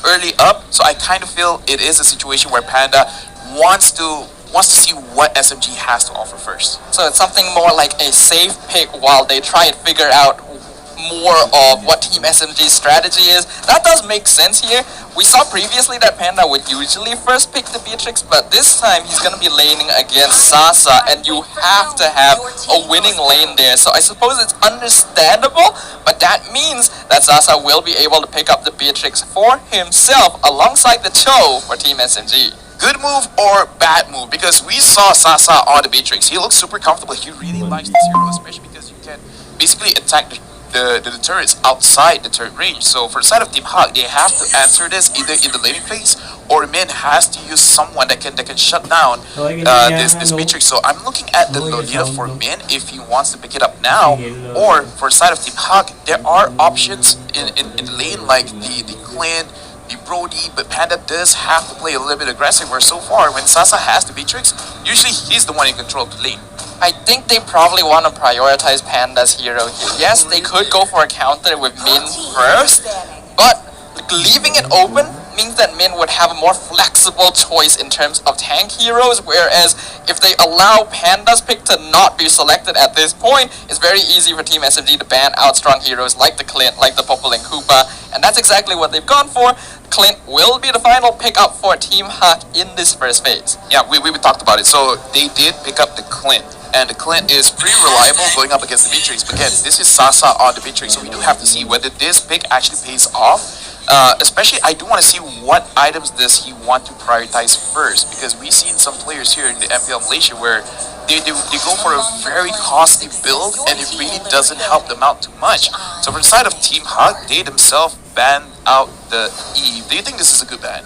early up, so I kind of feel it is a situation where Panda wants to see what SMG has to offer first. So it's something more like a safe pick while they try and figure out more of what Team SMG's strategy is. That does make sense here. We saw previously that Panda would usually first pick the Beatrix, but this time he's going to be laning against Sasa, and you have to have a winning lane there. So I suppose it's understandable, but that means that Sasa will be able to pick up the Beatrix for himself alongside the Cho for Team SMG. Good move or bad move? Because we saw Sasa on the Beatrix. He looks super comfortable. He really likes this hero, especially because you can basically attack the turrets outside the turret range. So for the side of Team Hawk, they have to answer this either in the laning phase, or Min has to use someone that can shut down this Beatrix. So I'm looking at the Lolita for Min if he wants to pick it up now, or for the side of Team Hawk, there are options in the lane like the Clint, the Brody, but Panda does have to play a little bit aggressive, where so far when Sasa has the Beatrix, usually he's the one in control of the lane. I think they probably want to prioritize Panda's hero here. Yes, they could go for a counter with Min first, but leaving it open means that Min would have a more flexible choice in terms of tank heroes, whereas if they allow Panda's pick to not be selected at this point, it's very easy for Team SMG to ban out strong heroes like the Clint, like the Popple and Koopa, and that's exactly what they've gone for. Clint will be the final pickup for Team Hawk in this first phase. Yeah, we talked about it. So they did pick up the Clint, and the Clint is pretty reliable going up against the Beatrix. But again, this is Sasa on the Beatrix, so we do have to see whether this pick actually pays off. Especially, I do want to see what items does he want to prioritize first, because we've seen some players here in the MPL Malaysia where they go for a very costly build, and it really doesn't help them out too much. So for the side of Team Hawk, they themselves banned out the Eve. Do you think this is a good ban?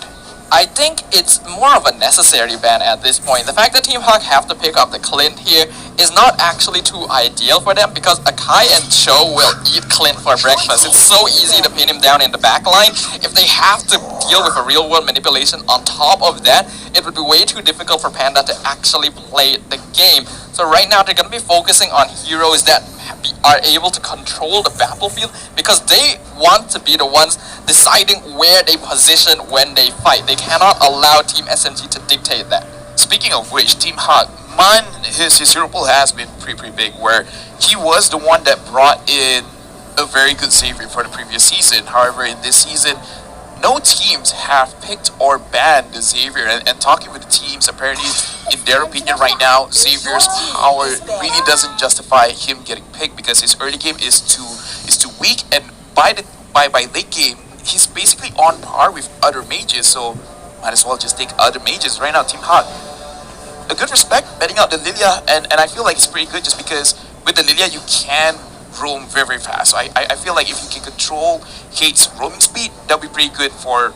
I think it's more of a necessary ban at this point. The fact that Team Hawk have to pick up the Clint here is not actually too ideal for them, because Akai and Cho will eat Clint for breakfast. It's so easy to pin him down in the back line. If they have to deal with a real world manipulation on top of that, it would be way too difficult for Panda to actually play the game. So right now they're going to be focusing on heroes that are able to control the battlefield, because they want to be the ones deciding where they position when they fight. They cannot allow Team SMG to dictate that. Speaking of which, Team Hawk, his hero pool has been pretty big, where he was the one that brought in a very good savior for the previous season. However, in this season, no teams have picked or banned the Xavier, and talking with the teams, apparently, in their opinion right now, Xavier's power really doesn't justify him getting picked, because his early game is too weak, and by late game, he's basically on par with other mages, so might as well just take other mages. Right now, Team Hawk, a good respect betting out the Lilia, and I feel like it's pretty good just because with the Lilia you can roam very fast. So I feel like if you can control Kate's roaming speed, that'll be pretty good for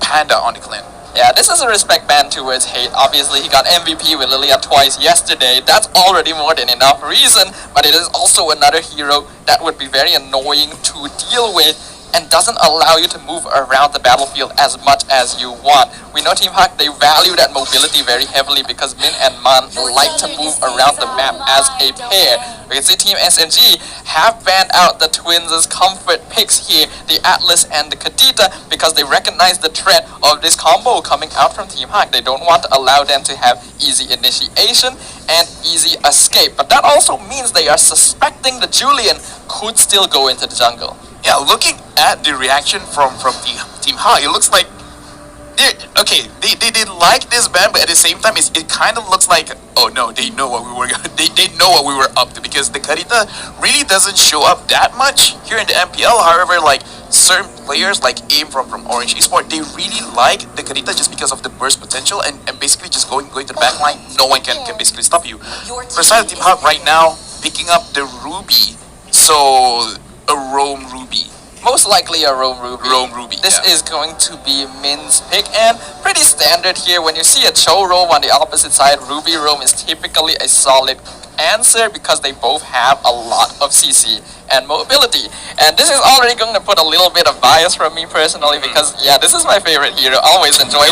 Panda on the Clint. Yeah, this is a respect ban towards Hate. Obviously, he got MVP with Lilia twice yesterday. That's already more than enough reason, but it is also another hero that would be very annoying to deal with and doesn't allow you to move around the battlefield as much as you want. We know Team Hawk, they value that mobility very heavily, because Min and Man like to move around the map as a pair. We can see Team SNG have banned out the twins' comfort picks here, the Atlas and the Kadita, because they recognize the threat of this combo coming out from Team Hawk. They don't want to allow them to have easy initiation and easy escape. But that also means they are suspecting the Julian could still go into the jungle. Yeah, looking at the reaction from Team Hawk, it looks like they like this ban, but at the same time, it kind of looks like, oh no, they know what we were they know what we were up to, because the Karita really doesn't show up that much here in the MPL. However, like certain players like Aim from Orange Esport, they really like the Karita just because of the burst potential, and basically just going to the back line, no one can basically stop you. For side of Team Hawk right now, picking up the Ruby, so a Roam Ruby. Most likely a Roam Ruby. Roam Ruby, This yeah. is going to be Min's pick, and pretty standard here. When you see a Cho Roam on the opposite side, Ruby Roam is typically a solid answer, because they both have a lot of CC. and mobility. And this is already going to put a little bit of bias from me personally because yeah, this is my favorite hero. Always enjoy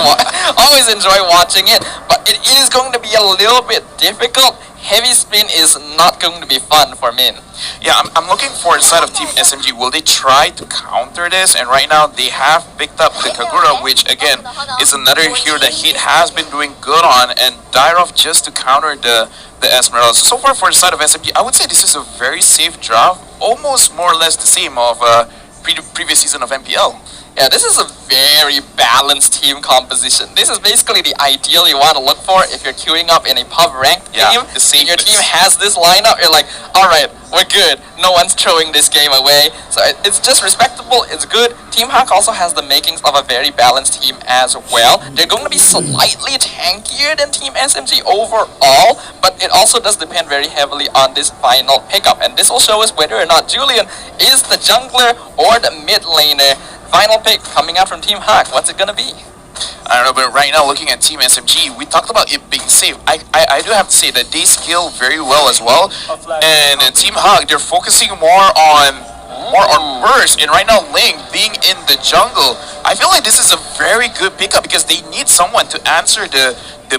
watching it, but it is going to be a little bit difficult. Heavy spin is not going to be fun for Min. Yeah, I'm looking for the side of Team SMG. Will they try to counter this? And right now they have picked up the Kagura, which again is another hero that he has been doing good on, and Dyrov just to counter the Esmeralda. So far for the side of SMG, I would say this is a very safe draw, almost more or less the same of previous season of MPL. Yeah, this is a very balanced team composition. This is basically the ideal you want to look for if you're queuing up in a pub ranked team. The same. Your team has this lineup, you're like, alright, we're good. No one's throwing this game away. So it's just respectable, it's good. Team Hawk also has the makings of a very balanced team as well. They're going to be slightly tankier than Team SMG overall, but it also does depend very heavily on this final pickup. And this will show us whether or not Julian is the jungler or the mid laner. Final pick coming out from Team Hawk. What's it gonna be? I don't know, but right now looking at Team SMG, we talked about it being safe. I do have to say that they scale very well as well. And Team Hawk, they're focusing more on burst. And right now Ling being in the jungle, I feel like this is a very good pickup because they need someone to answer the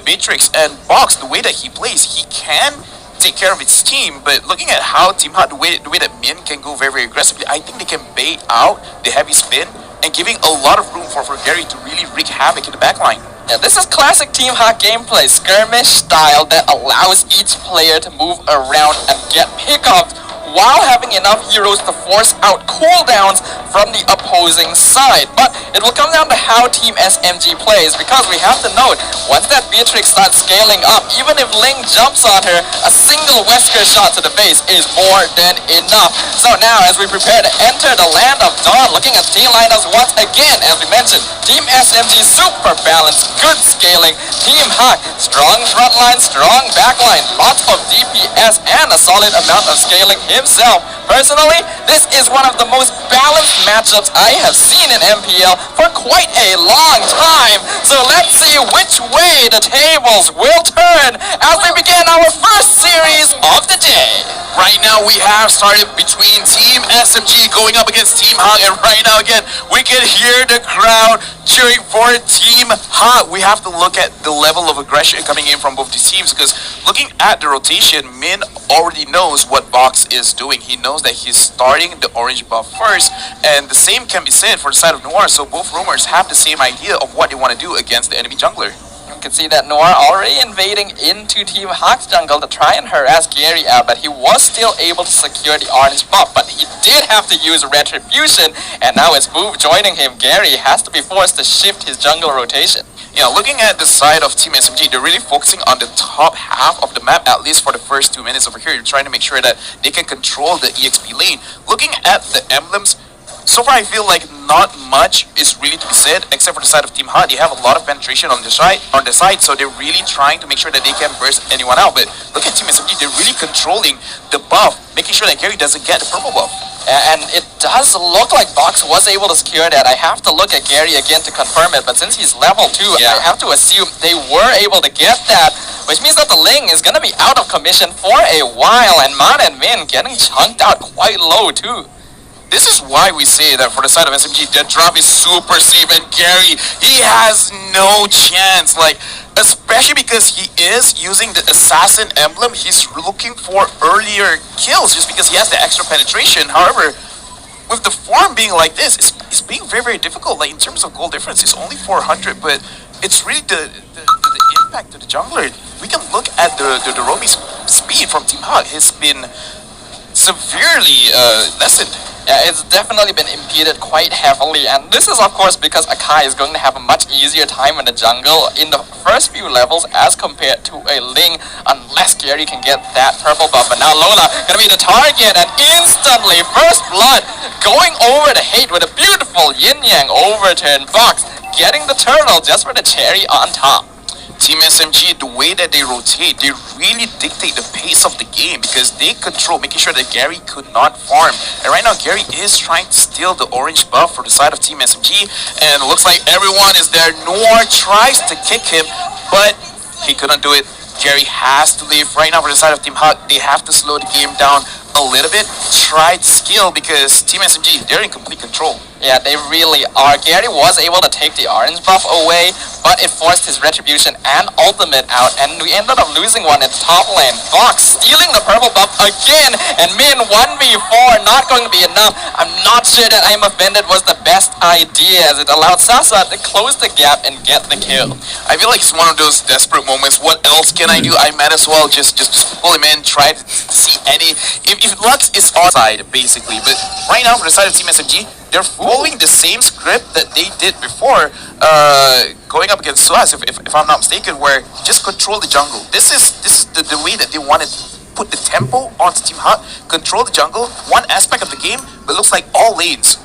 Matrix. And Box, the way that he plays, he can take care of its team, but looking at how Team Hot, the way that Min can go very, very aggressively, I think they can bait out the heavy spin and giving a lot of room for Gary to really wreak havoc in the backline. Yeah, this is classic Team Hawk gameplay, skirmish style that allows each player to move around and get pickups while having enough heroes to force out cooldowns from the opposing side. But it will come down to how Team SMG plays, because we have to note, once that Beatrix starts scaling up, even if Ling jumps on her, a single Wesker shot to the face is more than enough. So now, as we prepare to enter the land of Dawn, looking at team lineups once again, as we mentioned, Team SMG super balanced, good scaling. Team Hawk, strong front line, strong back line, lots of DPS and a solid amount of scaling himself. Personally, this is one of the most balanced matchups I have seen in MPL for quite a long time. So let's see which way the tables will turn as we begin our first series of the day. Right now we have started between Team SMG going up against Team Hot, and right now again we can hear the crowd cheering for Team Hot. We have to look at the level of aggression coming in from both these teams, because looking at the rotation, Min already knows what Box is doing. He knows that he's starting the orange buff first, and the same can be said for the side of Noir. So both roamers have the same idea of what they want to do against the enemy jungler. You can see that Noir already invading into Team Hawk's jungle to try and harass Gary out, but he was still able to secure the orange buff, but he did have to use Retribution, and now it's Move joining him. Gary has to be forced to shift his jungle rotation. Yeah, looking at the side of Team SMG, they're really focusing on the top half of the map, at least for the first 2 minutes over here. They're trying to make sure that they can control the EXP lane. Looking at the emblems, so far I feel like not much is really to be said, except for the side of Team Hot. They have a lot of penetration on the side, so they're really trying to make sure that they can burst anyone out. But look at Team SMG, they're really controlling the buff, making sure that Gary doesn't get the purple buff. And it does look like Box was able to secure that. I have to look at Gary again to confirm it, but since he's level 2, I have to assume they were able to get that, which means that the Ling is going to be out of commission for a while, and Man and Min getting chunked out quite low too. This is why we say that for the side of SMG, the drop is super safe, and Gary, he has no chance, like, especially because he is using the assassin emblem. He's looking for earlier kills just because he has the extra penetration. However, with the farm being like this, it's being very, very difficult. Like, in terms of goal difference, it's only 400, but it's really the impact to the jungler. We can look at the roaming speed from Team Hawk has been severely lessened. Yeah, it's definitely been impeded quite heavily, and this is of course because Akai is going to have a much easier time in the jungle in the first few levels as compared to a Ling, unless Gary can get that purple buff. But now Lola gonna be the target, and instantly First Blood going over the hate with a beautiful yin-yang overturn. Box getting the turtle just for the cherry on top. Team SMG, the way that they rotate, they really dictate the pace of the game because they control, making sure that Gary could not farm. And right now, Gary is trying to steal the orange buff for the side of Team SMG, and it looks like everyone is there. Noir tries to kick him, but he couldn't do it. Gary has to leave. Right now, for the side of Team Hawk, they have to slow the game down a little bit, tried skill because Team SMG, they're in complete control. Yeah, they really are. Gary was able to take the orange buff away, but it forced his retribution and ultimate out, and we ended up losing one in top lane. Fox stealing the purple buff again, and Min 1v4, not going to be enough. I'm not sure that I'm offended was the best idea, as it allowed Sasa to close the gap and get the kill. I feel like it's one of those desperate moments. What else can I do? I might as well just pull him in, try to see any. If Lux is on side, basically, but right now for the side of Team SMG, they're following the same script that they did before going up against Suaz, if I'm not mistaken, where just control the jungle. This is the way that they wanted to put the tempo onto Team Hut, control the jungle, one aspect of the game, but it looks like all lanes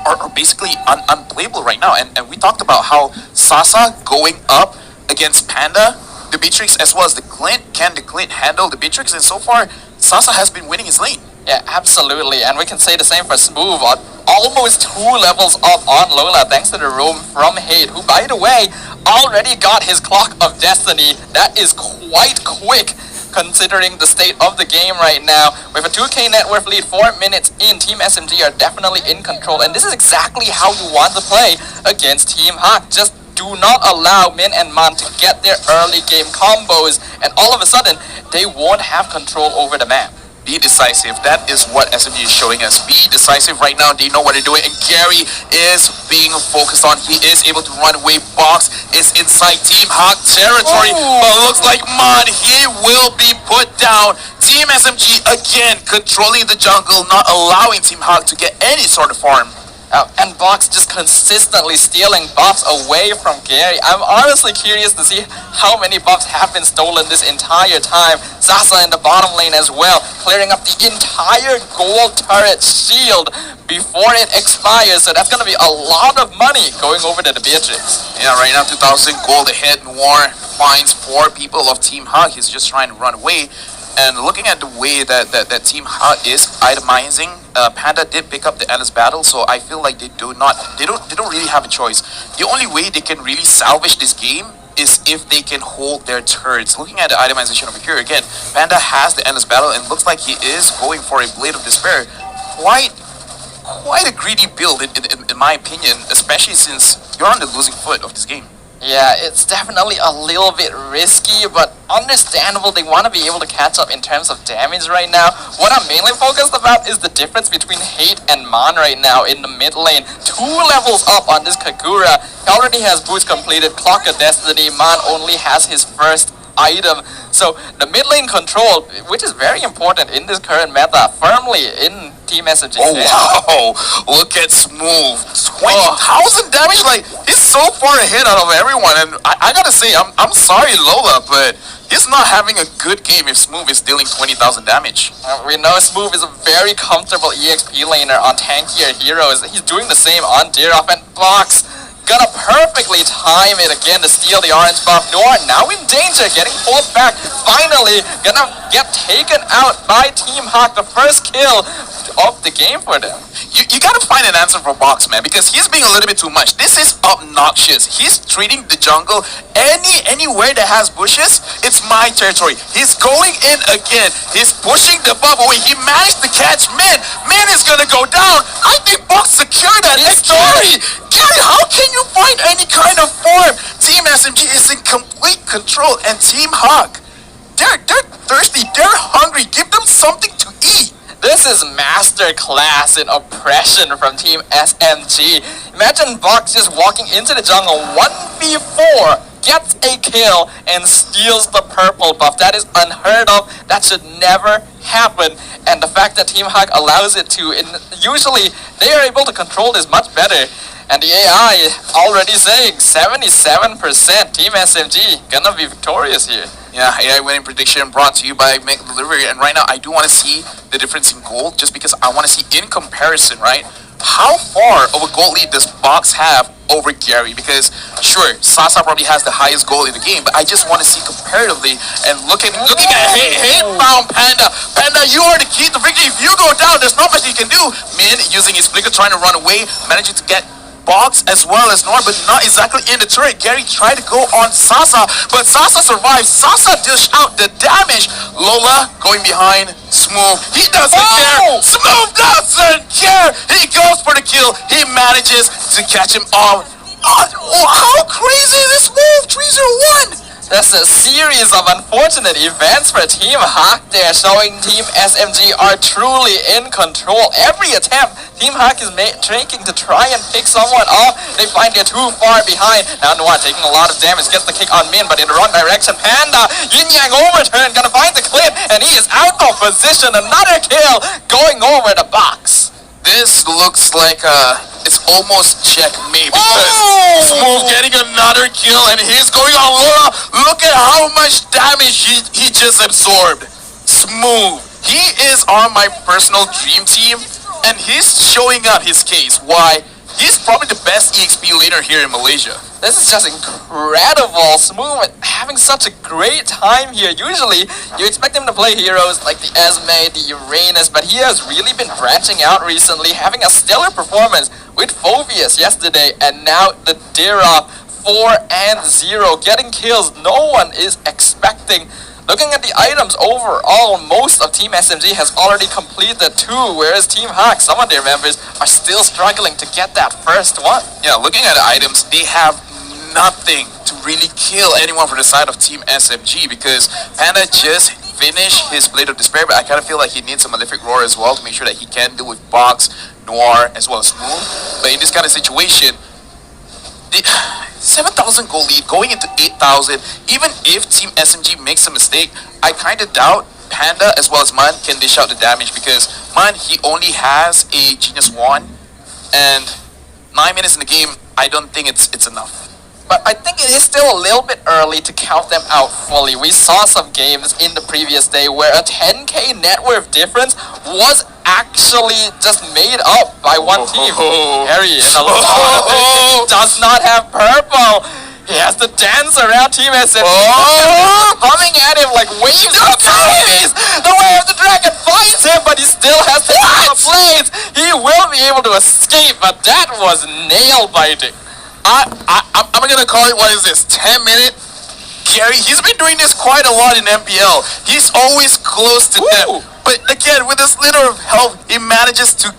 are basically unplayable right now. And we talked about how Sasa going up against Panda, the Beatrix, as well as the Clint, can the Clint handle the Beatrix? And so far, Sasa has been winning his lane. Yeah, absolutely, and we can say the same for Smooth, on almost 2 levels up on Lola thanks to the roam from Hate, who, by the way, already got his Clock of Destiny. That is quite quick considering the state of the game right now. With a 2k net worth lead, 4 minutes in, Team SMG are definitely in control, and this is exactly how you want to play against Team Hawk. Just do not allow Min and Man to get their early game combos, and all of a sudden, they won't have control over the map. Be decisive. That is what SMG is showing us. Be decisive right now. They know what they're doing. And Gary is being focused on. He is able to run away. Box is inside Team Hawk territory. But looks like Mon, he will be put down. Team SMG again controlling the jungle, not allowing Team Hawk to get any sort of farm. And Box just consistently stealing buffs away from Gary. I'm honestly curious to see how many buffs have been stolen this entire time. Sasa in the bottom lane as well, clearing up the entire gold turret shield before it expires. So that's going to be a lot of money going over to the Beatrix. Yeah, right now 2,000 gold ahead. Noir finds 4 people of Team Hawk. He's just trying to run away. And looking at the way that Team Hut is itemizing, Panda did pick up the Endless Battle, so I feel like they don't really have a choice. The only way they can really salvage this game is if they can hold their turrets. Looking at the itemization over here again, Panda has the Endless Battle and looks like he is going for a Blade of Despair. Quite a greedy build in my opinion, especially since you're on the losing foot of this game. Yeah, it's definitely a little bit risky, but understandable. They want to be able to catch up in terms of damage right now. What I'm mainly focused about is the difference between Hate and Man right now in the mid lane. 2 levels up on this Kagura. He already has boots completed, Clock of Destiny. Man only has his first item. So the mid lane control, which is very important in this current meta, firmly in Team SMG. Oh wow, look at Smooth, 20,000 damage. Like, he's so far ahead out of everyone, and I gotta say, I'm sorry Lola, but he's not having a good game if Smooth is dealing 20,000 damage. We know Smooth is a very comfortable EXP laner on tankier heroes. He's doing the same on Dirov, and Box gonna perfectly time it again to steal the orange buff. Noir now in danger, getting pulled back. Finally gonna get taken out by Team Hawk. The first kill of the game for them. You gotta find an answer for Box, man, because he's being a little bit too much. This is obnoxious. He's treating the jungle anywhere that has bushes, it's my territory. He's going in again. He's pushing the buff away. He managed to catch Min. Min is gonna go down. I think Box secured that victory. Gary, how can you find any kind of form? Team SMG is in complete control, and Team Hawk, they're thirsty. They're hungry. Give them something to eat. This is masterclass in oppression from Team SMG. Imagine Box just walking into the jungle 1v4, gets a kill, and steals the purple buff. That is unheard of. That should never happen. And the fact that Team Hawk allows it to, usually they are able to control this much better. And the AI already saying 77% Team SMG gonna be victorious here. Yeah, AI winning prediction brought to you by Make Delivery. And right now, I do want to see the difference in gold, just because I want to see in comparison, right? How far of a gold lead does Box have over Gary? Because sure, Sasa probably has the highest goal in the game, but I just want to see comparatively. And looking at Hate found Panda. Panda, you are the key to victory. If you go down, there's not much you can do. Min using his flicker, trying to run away, managing to get Box as well as Nor, but not exactly in the turret. Gary tried to go on Sasa, but Sasa survives. Sasa dished out the damage. Lola going behind. Smooth. He doesn't care. Smooth doesn't care. He goes for the kill. He manages to catch him off. Oh, how crazy is this move? 3-0-1. That's a series of unfortunate events for Team Hawk there, showing Team SMG are truly in control. Every attempt, Team Hawk is trying to try and pick someone off. They find they're too far behind. Now Noir taking a lot of damage, gets the kick on Min, but in the wrong direction. Panda, Yin Yang overturn, gonna find the clip, and he is out of position. Another kill going over the box. This looks like it's almost checkmate because Smooth getting another kill and he's going on Lola. Look at how much damage he just absorbed. Smooth. He is on my personal dream team and he's showing out his case. Why? He's probably the best EXP laner here in Malaysia. This is just incredible. Smooth having such a great time here. Usually, you expect him to play heroes like the Esme, the Uranus, but he has really been branching out recently, having a stellar performance with Phoveus yesterday, and now the Dira 4-0, getting kills no one is expecting. Looking at the items overall, most of Team SMG has already completed 2, whereas Team Hawk, some of their members, are still struggling to get that first one. Yeah, looking at the items, they have nothing to really kill anyone from the side of Team SMG because Panda just finished his Blade of Despair, but I kind of feel like he needs a Malefic Roar as well to make sure that he can deal with Box, Noir, as well as Smooth. But in this kind of situation, 7,000 gold lead going into 8,000. Even if Team SMG makes a mistake, I kind of doubt Panda as well as Man can dish out the damage because Man, he only has a Genius Wand, and 9 minutes in the game, I don't think it's enough. But I think it is still a little bit early to count them out fully. We saw some games in the previous day where a 10k net worth difference was actually just made up by one team. Harry in a lot does not have purple. He has to dance around Team SMG. Humming at him like waves of babies. The way of the dragon finds him, but he still has to the blades. He will be able to escape, but that was nail biting. I'm gonna call it, what is this, 10 minute? Gary, he's been doing this quite a lot in MPL. He's always close to death. But again, with this little of health, he manages to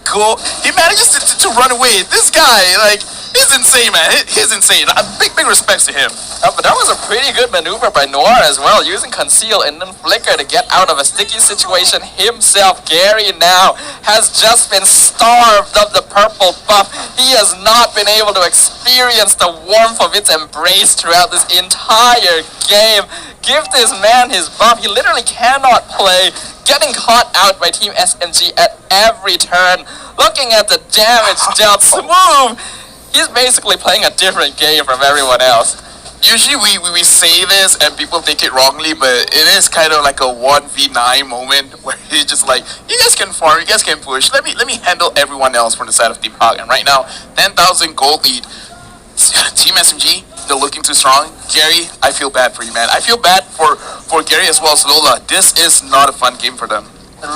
run away. This guy, like, he's insane, man. He's insane. Big respects to him. But that was a pretty good maneuver by Noir as well, using Conceal and then Flicker to get out of a sticky situation himself. Gary now has just been starved of the purple buff. He has not been able to experience the warmth of its embrace throughout this entire game. Give this man his buff. He literally cannot play. Getting caught out by Team SMG at every turn. Looking at the damage dealt, Smooth, he's basically playing a different game from everyone else. Usually we say this and people take it wrongly, but it is kind of like a 1v9 moment where he's just like, you guys can farm, you guys can push, let me handle everyone else from the side of Team Hawk. And right now, 10,000 gold lead. Team SMG, they're looking too strong. Gary, I feel bad for you, man. I feel bad for Gary as well as Lola. This is not a fun game for them.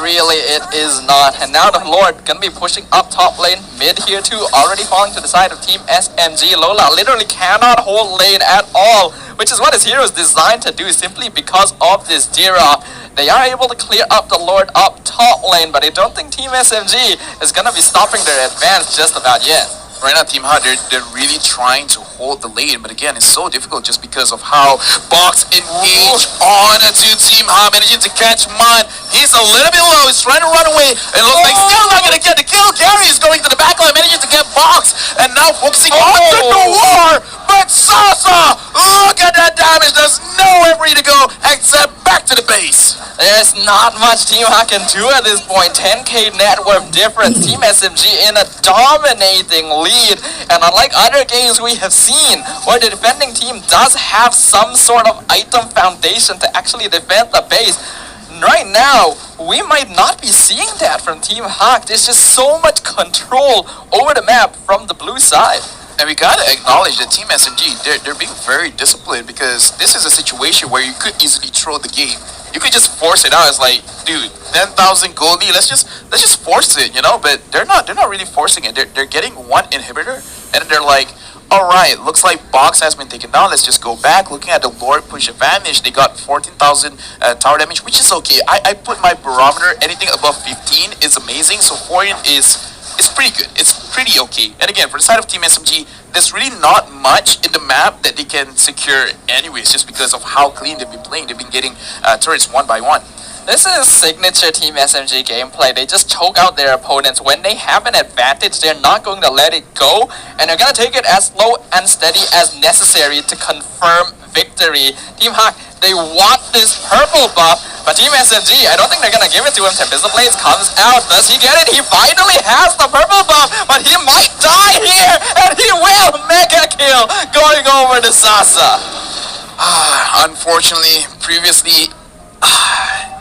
Really, it is not. And now the Lord gonna be pushing up top lane, mid here too, already falling to the side of Team SMG. Lola literally cannot hold lane at all, which is what his hero is designed to do, simply because of this Dira. They are able to clear up the Lord up top lane, but I don't think Team SMG is gonna be stopping their advance just about yet. Right now, Team Hot, they're really trying to hold the lane, but again, it's so difficult just because of how Box engaged on to Team Hot, managing to catch Man. He's a little bit low, he's trying to run away, and looks like still not going to get the kill. Gary is going to the backline, managing to get Box, and now focusing on the war. But Sasa, look at that damage. There's nowhere for you to go except back to the base. There's not much Team Hawk can do at this point. 10k net worth difference. Team SMG in a dominating lead. And unlike other games we have seen, where the defending team does have some sort of item foundation to actually defend the base, right now, we might not be seeing that from Team Hawk. There's just so much control over the map from the blue side. And we gotta acknowledge that Team SMG, they're being very disciplined, because this is a situation where you could easily throw the game. You could just force it out. It's like, dude, 10,000 gold lead, let's just force it, you know. But they're not really forcing it. They're getting one inhibitor, And then they're like, alright, looks like box has been taken down. Let's just go back. Looking at the Lord push advantage, they got 14,000 tower damage, which is okay. I put my barometer, anything above 15 is amazing. So 14 is pretty good. It's pretty okay. And again, for the side of Team SMG, there's really not much in the map that they can secure anyways, just because of how clean they've been playing. They've been getting turrets one by one. This is signature Team SMG gameplay. They just choke out their opponents. When they have an advantage, they're not going to let it go, and they're going to take it as slow and steady as necessary to confirm victory. Team Hawk, they want this purple buff, but Team SMG, I don't think they're going to give it to him. Tempest Blades comes out. Does he get it? He finally has the purple buff, but he might die here, and he will mega kill going over to Sasa. Unfortunately, previously,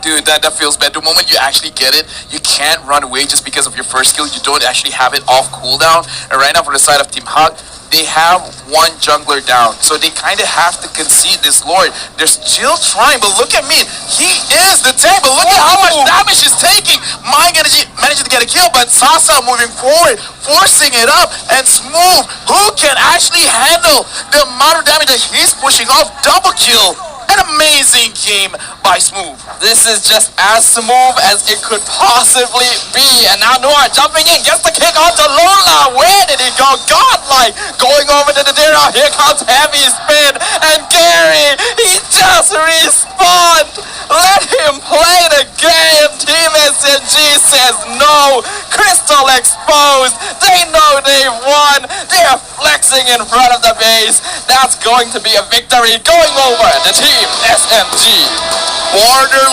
dude, that feels bad. The moment you actually get it, you can't run away just because of your first skill. You don't actually have it off cooldown. And right now, for the side of Team Hawk, they have one jungler down, so they kind of have to concede this Lord. They're still trying, but look at me. He is the tank, but look at how much damage he's taking. My energy managed to get a kill, but Sasa moving forward, forcing it up, and Smooth, who can actually handle the amount of damage that he's pushing off. Double kill. An amazing game by Smooth. This is just as smooth as it could possibly be. And now Noir jumping in, gets the kick onto Lola. Where did he go? Godlike going over to the Dira. Here comes Heavy Spin. And Gary, he just respawned. Let him play the game. Team SMG says no. Crystal exposed. They know they won. They are flexing in front of the base. That's going to be a victory going over the Team SMG. Border